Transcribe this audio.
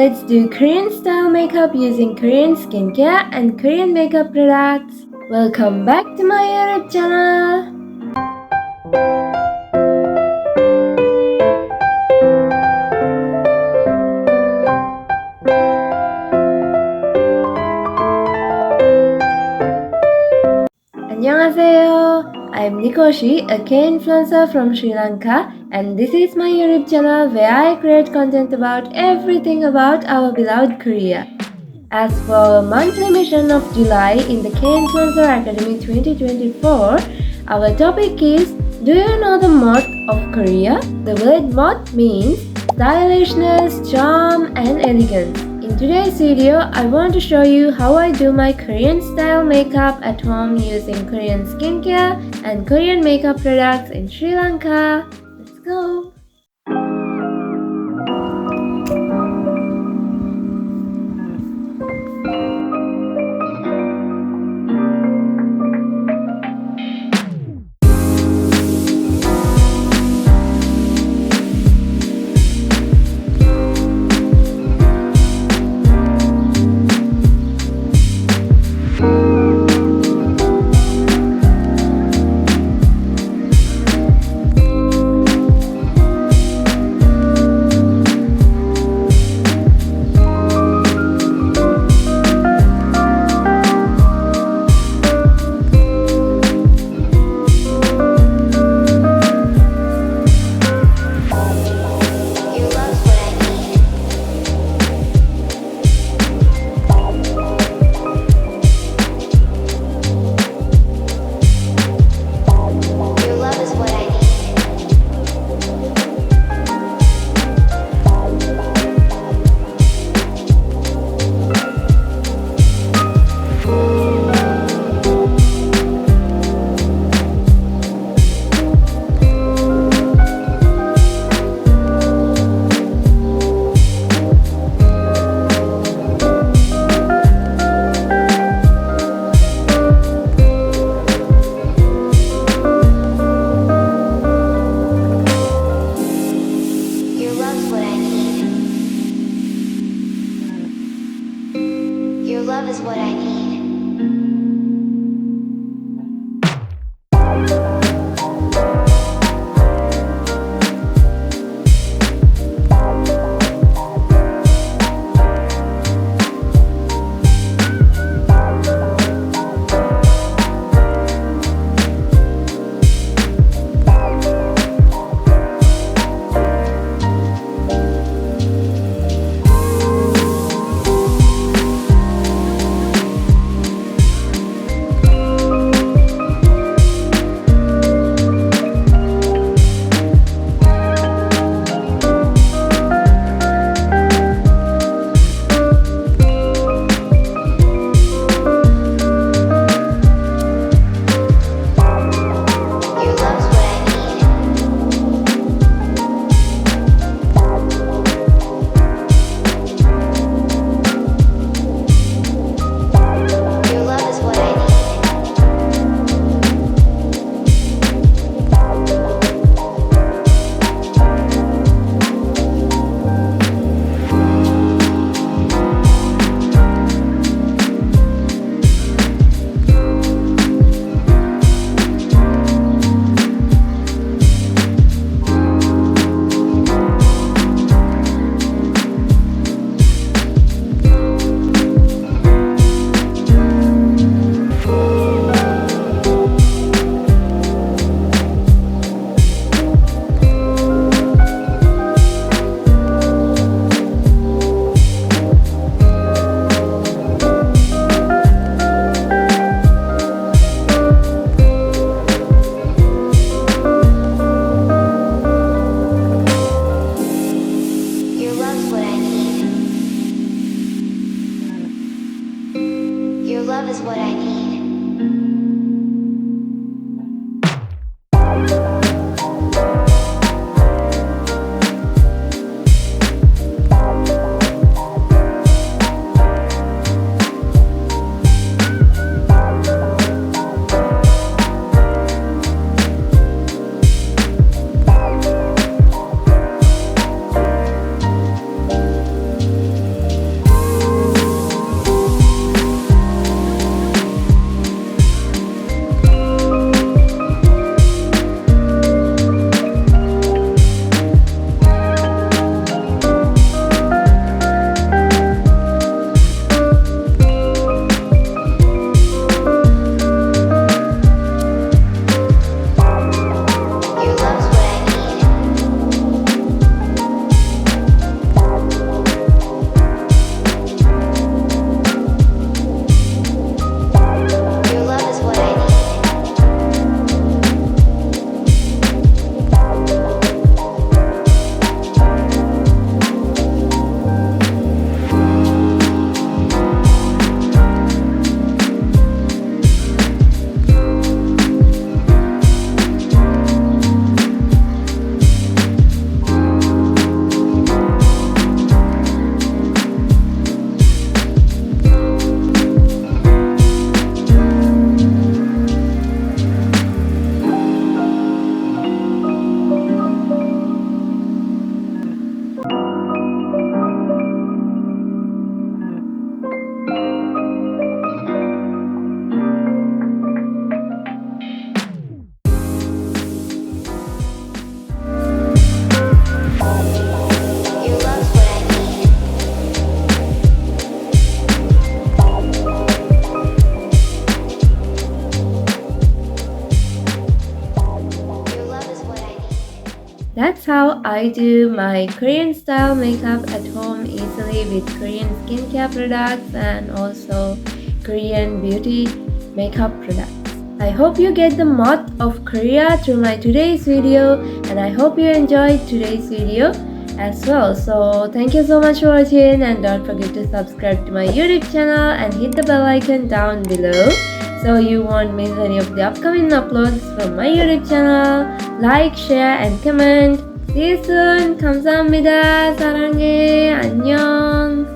Let's do Korean style makeup using Korean skincare and Korean makeup products. Welcome back to my YouTube channel. Annyeonghaseyo. I'm Nikoshi, a K-influencer from Sri Lanka, and this is my YouTube channel where I create content about everything about our beloved Korea. As for monthly mission of July in the K-influencer Academy 2024, our topic is, do you know the motto of Korea? The word motto means stylishness, charm, and elegance. In today's video, I want to show you how I do my Korean style makeup at home using Korean skincare and Korean makeup products in Sri Lanka. Let's go! Your love is what I need. That's how I do my Korean style makeup at home easily with Korean skincare products and also Korean beauty makeup products. I hope you get the mod of Korea through my today's video, and I hope you enjoyed today's video as well. So thank you so much for watching, and don't forget to subscribe to my YouTube channel and hit the bell icon down below so you won't miss any of the upcoming uploads from my YouTube channel. Like, share, and comment. See you soon. 감사합니다. 사랑해. 안녕.